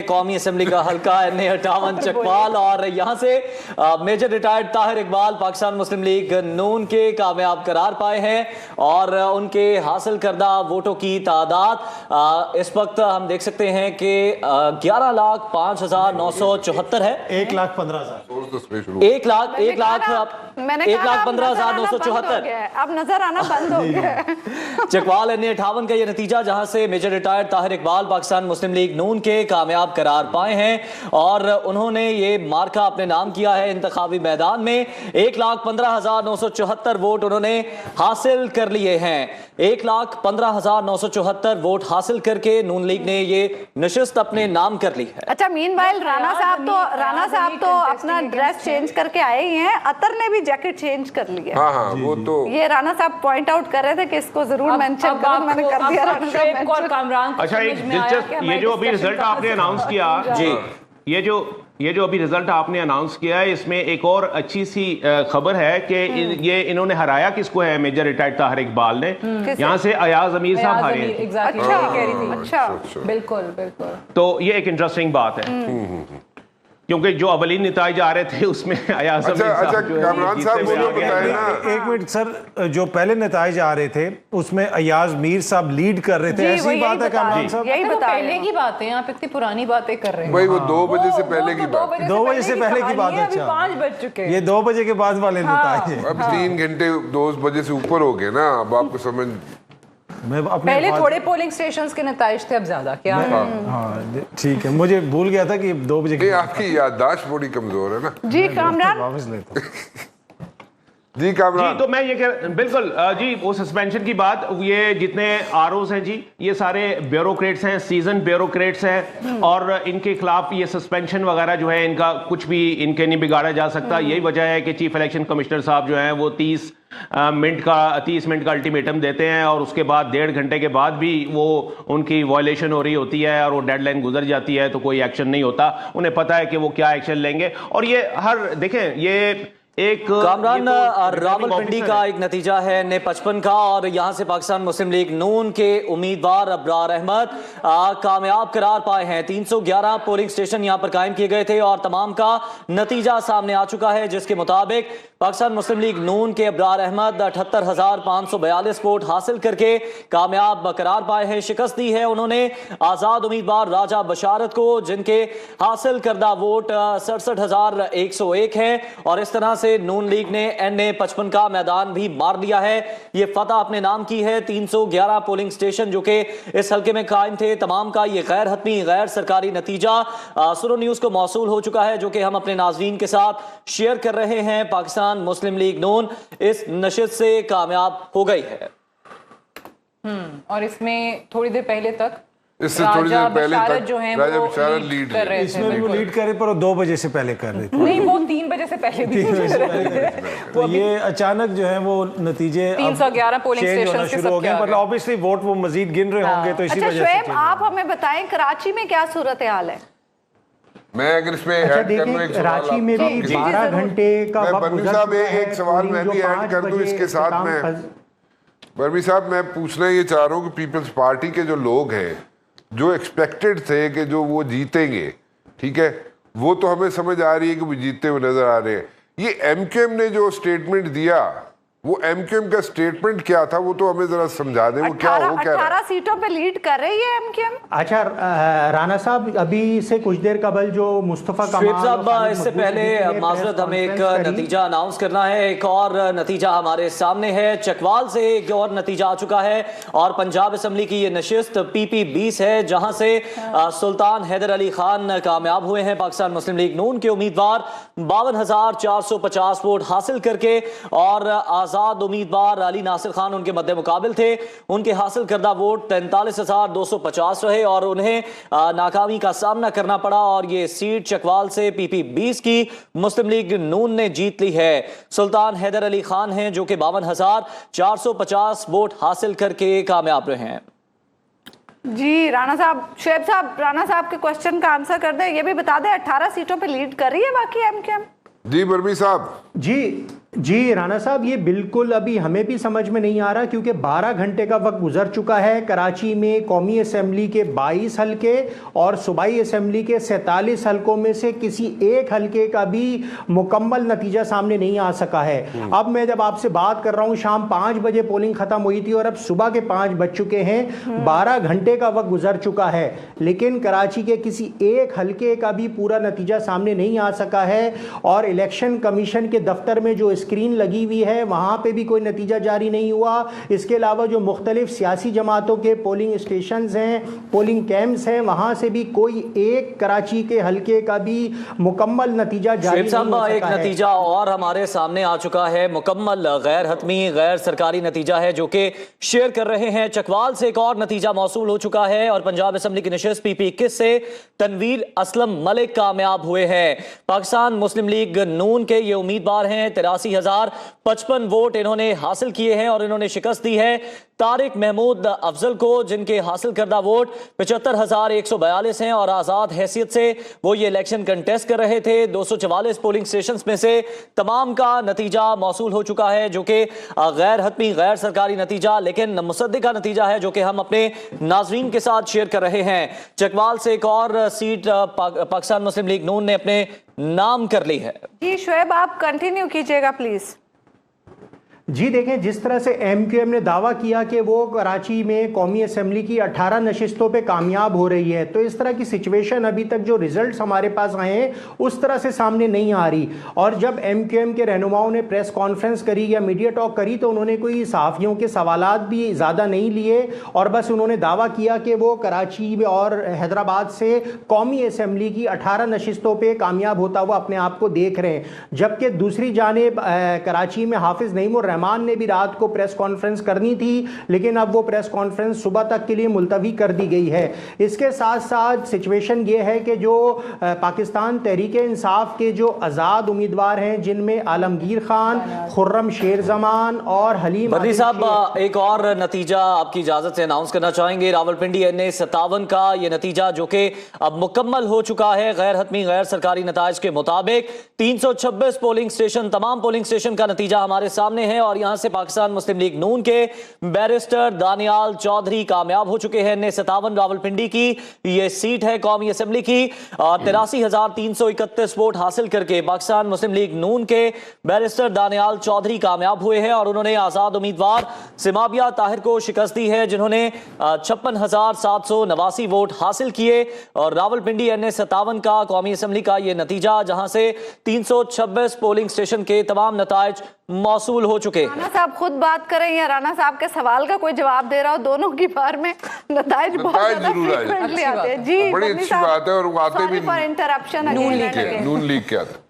कौमी असम्बली का हल्का NA-58 चकवाल, और यहाँ से मेजर रिटायर्ड ताहिर इकबाल पाकिस्तान मुस्लिम लीग नून के कामयाब करार पाए हैं और उनके हासिल करदा वोटों की तादाद इस वक्त हम देख सकते हैं कि 11,05,974 है। 1,15,974 अब नजर आना बंद हो गया। चकवाल NA-58 का यह नतीजा, जहां से मेजर रिटायर्ड ताहिर इकबाल पाकिस्तान मुस्लिम लीग नून के कामयाब करार पाए हैं और उन्होंने ये मार्का अपने नाम किया है इंतखाबी मैदान में। 1,15,974 वोट उन्होंने हासिल कर लिए हैं। 1,15,974 वोट हासिल करके नून लीग ने ये नशिस्त अपने नाम कर ली है। अच्छा, मीनवाइल राना साहब तो अपना ड्रेस चेंज करके आए ही हैं, अतर ने भी जैकेट चेंज कर ली है। हाँ, वो तो ये राना साहब पॉइंट आउट कर रहे थे कि इसको जरूर मेंशन करो, मैंने कर दिया। राना साहब और कामरान, अच्छा, एक दिलचस्प ये जो अभी रिजल्ट आपने अनाउंस किया जी, ये जो अभी रिजल्ट आपने अनाउंस किया है, इसमें एक और अच्छी सी खबर है कि ये इन्होंने हराया किसको है, मेजर रिटायर्ड ताहिर इकबाल ने। यहाँ से अयाज अमीर साहब हारे हैं। अच्छा, बिल्कुल बिल्कुल। तो ये एक इंटरेस्टिंग बात है क्योंकि जो अवलीन नताइज आ रहे थे उसमें अयाज अमीर साहब जो कामरान साहब बोलो बताएं ना। एक मिनट सर, जो पहले नताइज आ रहे थे उसमें अयाज मीर साहब लीड कर रहे थे, ऐसी बात है कामरान साहब? यही बता पहले की बात है, आप इतनी पुरानी बातें कर रहे हैं भाई, वो 2 बजे से पहले की बात। 2 बजे से पहले की बात है। अच्छा, 5 बज चुके हैं। ये 2 बजे के बाद वाले नताइज हैं। अब 3 घंटे 2 बजे से ऊपर हो गए ना, अब आपको समझ। मैं अपने पहले थोड़े पोलिंग स्टेशंस के नताइज थे, अब ज्यादा क्या है? हाँ ठीक है, मुझे भूल गया था कि 2 बजे नहीं, आपकी याददाश्त बड़ी कमजोर है ना जी। कामरान वापस लेता जी, कामरान जी, तो मैं ये बिल्कुल जी, वो सस्पेंशन की बात, ये जितने आरओज हैं जी, ये सारे ब्यूरोक्रेट्स हैं, सीजन ब्यूरोक्रेट्स हैं और इनके खिलाफ ये सस्पेंशन वगैरह जो है, इनका कुछ भी इनके नहीं बिगाड़ा जा सकता। यही वजह है कि चीफ इलेक्शन कमिश्नर साहब जो हैं वो 30 मिनट का अल्टीमेटम देते हैं और उसके बाद 1.5 घंटे के बाद भी वो उनकी वायलेशन हो रही होती है और वो डेडलाइन गुजर जाती है तो कोई एक्शन नहीं होता। उन्हें पता है कि वो क्या एक्शन लेंगे और ये देखें, ये एक कामरान रावलपिंडी का एक नतीजा है NA-55 का और यहां से पाकिस्तान मुस्लिम लीग नून के उम्मीदवार अब्रार अहमद कामयाब करार पाए हैं। 311 पोलिंग स्टेशन यहां पर कायम किए गए थे और तमाम का नतीजा सामने आ चुका है, जिसके मुताबिक पाकिस्तान मुस्लिम लीग नून के अब्रार अहमद 78,542 वोट हासिल करके कामयाब करार पाए हैं। शिकस्त दी है उन्होंने आजाद उम्मीदवार राजा बशारत को, जिनके हासिल करदा वोट 67,101 है और इस तरह से नून लीग ने NA-55 का मैदान भी मार लिया है। ये फतह अपने नाम की है। 311 पोलिंग स्टेशन जो कि इस हल्के में कायम थे, तमाम का ये गैर हतमी गैर सरकारी नतीजा सुनो न्यूज को मौसूल हो चुका है, जो कि हम अपने नाजरीन के साथ शेयर कर रहे हैं। पाकिस्तान मुस्लिम लीग नून इस नशिस्त से कामयाब हो गई है। और इसमें थोड़ी देर पहले तक इससे थोड़ी देर पहले तक जो है राजा वो बशारत लीड कर रहे थे। इसमें भी वो लीड करे, पर 2 बजे से पहले कर रहे थे। नहीं, वो 3 बजे से पहले भी कर रहे थे। तो ये अचानक जो है वो नतीजे 311 पोलिंग चेंज होना स्टेशन शुरू हो गए, पर ऑब्वियसली वोट वो मजीद गिन रहे होंगे, तो इसी अच्छा वजह शुएब, से आप हमें बताएं कराची में क्या सूरत हाल है? मैं अगर इसमें ऐड कर दूं एक सवाल, कराची में भी 12 घंटे का मैं वक्त बर्मी गुजर साहब चुका है। एक सवाल मैं भी जो ऐड 5 कर दूं बजे इसके साथ में। बर्मी साहब, मैं पूछना ये चाह रहा हूँ कि पीपल्स पार्टी के जो लोग हैं, जो एक्सपेक्टेड थे कि जो वो जीतेंगे, ठीक है, वो तो हमें समझ आ रही है कि वो जीतते हुए नजर आ रहे हैं। ये MQM ने जो स्टेटमेंट दिया, वो MQM का स्टेटमेंट क्या था, वो तो हमें जरा समझा दें, वो क्या हो क्या रहा 18 सीटों पे लीड कर रही है MQM। अच्छा, राना साहब, अभी से कुछ देर कबल जो मुस्तफा शुएब साहब, इससे पहले माजरत हमें एक नतीजा अनाउंस करना है। एक और नतीजा हमारे सामने है, चकवाल से एक और नतीजा आ चुका है और पंजाब असम्बली की ये नशिस्त PP-20 है, जहां से सुल्तान हैदर अली खान कामयाब हुए हैं। पाकिस्तान मुस्लिम लीग नून के उम्मीदवार 52,450 वोट हासिल करके और आजाद उम्मीदवार अली नासिर खान उनके मद्दे मुकाबिल थे। उनके हासिल करदा वोट 43,250 रहे और उन्हें नाकामी का सामना करना पड़ा और ये सीट चकवाल से PP-20 की मुस्लिम लीग नून ने जीत ली है। सुल्तान हैदर अली खान हैं जो कि 52,450 वोट हासिल करके कामयाब रहे हैं। जी राणा साहब, शुएब साहब, राणा साहब के क्वेश्चन का आंसर कर दें। ये भी बता दें 18 सीटों पे लीड कर रही है बाकी MQM। जी बर्मी साहब जी, जी राना साहब, ये बिल्कुल अभी हमें भी समझ में नहीं आ रहा, क्योंकि 12 घंटे का वक्त गुजर चुका है। कराची में कौमी असेंबली के 22 हलके और सूबाई असेंबली के 47 हलकों में से किसी एक हलके का भी मुकम्मल नतीजा सामने नहीं आ सका है। अब मैं जब आपसे बात कर रहा हूँ, शाम 5 बजे पोलिंग खत्म हुई थी और अब सुबह के 5 बज चुके हैं। 12 घंटे का वक्त गुजर चुका है, लेकिन कराची के किसी एक हलके का भी पूरा नतीजा सामने नहीं आ सका है। और इलेक्शन कमीशन के दफ्तर में जो स्क्रीन लगी हुई है, वहां पे भी कोई नतीजा जारी नहीं हुआ। इसके अलावा जो मुख्तलिफ सियासी जमातों के पोलिंग स्टेशंस हैं, पोलिंग कैंप्स हैं, वहां से भी कोई एक कराची के हलके का भी मुकम्मल नतीजा जारी नहीं हो एक सका है। नतीजा और हमारे सामने आ चुका है, मुकम्मल गैर हतमी गैर सरकारी नतीजा है जो कि शेयर कर रहे हैं। चकवाल से एक और नतीजा मौसूल हो चुका है और पंजाब असेंबली की नशिस्त PP21 से तनवीर असलम मलिक कामयाब हुए हैं। पाकिस्तान मुस्लिम लीग नून के ये उम्मीदवार हैं। 83,055 वोट इन्होंने हासिल किए हैं और इन्होंने शिकस्त दी है तारिक महमूद अफजल को, जिनके हासिल करदा वोट 75,142 हैं और आजाद हैसियत से वो ये इलेक्शन कंटेस्ट कर रहे थे। 244 पोलिंग स्टेशंस में से तमाम का नतीजा मौसूल हो चुका है जो कि गैर हतमी गैर सरकारी नतीजा लेकिन मुसद्दिका नतीजा है जो कि हम अपने नाजरीन के साथ शेयर कर रहे हैं। चकवाल से एक और सीट पाकिस्तान मुस्लिम लीग नून ने अपने नाम कर ली है। जी शोएब, आप कंटिन्यू कीजिएगा प्लीज। जी देखें, जिस तरह से MQM ने दावा किया कि वो कराची में कौमी असेंबली की 18 नशिस्तों पे कामयाब हो रही है, तो इस तरह की सिचुएशन अभी तक जो रिजल्ट्स हमारे पास आए हैं उस तरह से सामने नहीं आ रही। और जब MQM के रहनुमाओं ने प्रेस कॉन्फ्रेंस करी या मीडिया टॉक करी तो उन्होंने कोई सहाफ़ियों के सवालात भी ज़्यादा नहीं लिए और बस उन्होंने दावा किया कि वो कराची में और हैदराबाद से कौमी असेंबली की 18 नशिस्तों पर कामयाब होता हुआ अपने आप को देख रहे हैं। जबकि दूसरी जानिब कराची में हाफिज़ नईमुर रहमान ने भी रात को प्रेस कॉन्फ्रेंस करनी थी, लेकिन अब वो प्रेस कॉन्फ्रेंस सुबह तक के लिए मुलतवी कर दी गई है। इसके साथ साथ सिचुएशन ये है कि जो पाकिस्तान तहरीके इंसाफ के जो आज़ाद उम्मीदवार हैं, जिनमें आलमगीर खान, खुर्रम शेर जमान और हलीम बदरी साहब, एक और नतीजा आपकी इजाजत से अनाउंस करना चाहेंगे। रावलपिंडी NA57 का ये नतीजा जो कि अब मुकम्मल हो चुका है गैर हतमी गैर सरकारी नताइज के मुताबिक 326 पोलिंग स्टेशन, तमाम पोलिंग स्टेशन का नतीजा हमारे सामने है और यहां से पाकिस्तान मुस्लिम लीग नून के बैरिस्टर दानियाल चौधरी कामयाब हो चुके हैं। NA57 रावलपिंडी की ये सीट है कौमी असेंबली की और 83,331 वोट हासिल करके पाकिस्तान मुस्लिम लीग नून के बैरिस्टर दानियाल चौधरी कामयाब हुए हैं और उन्होंने आजाद उम्मीदवार सिमाबिया ताहिर को शिकस्त दी है जिन्होंने 56,789 वोट हासिल किए। और रावलपिंडी NA57 का कौमी असेंबली का ये नतीजा जहां से 326 पोलिंग स्टेशन के तमाम नताइज मौसूल हो चुके। राना साहब खुद बात करें या राना साहब के सवाल का कोई जवाब दे रहा हो, दोनों की बार में नताइज बहुत ज्यादा फ्रीक्वेंटली आते हैं। जी बड़ी अच्छी बात है और वो आते भी फॉर इंटरप्शन नून लीग के आते।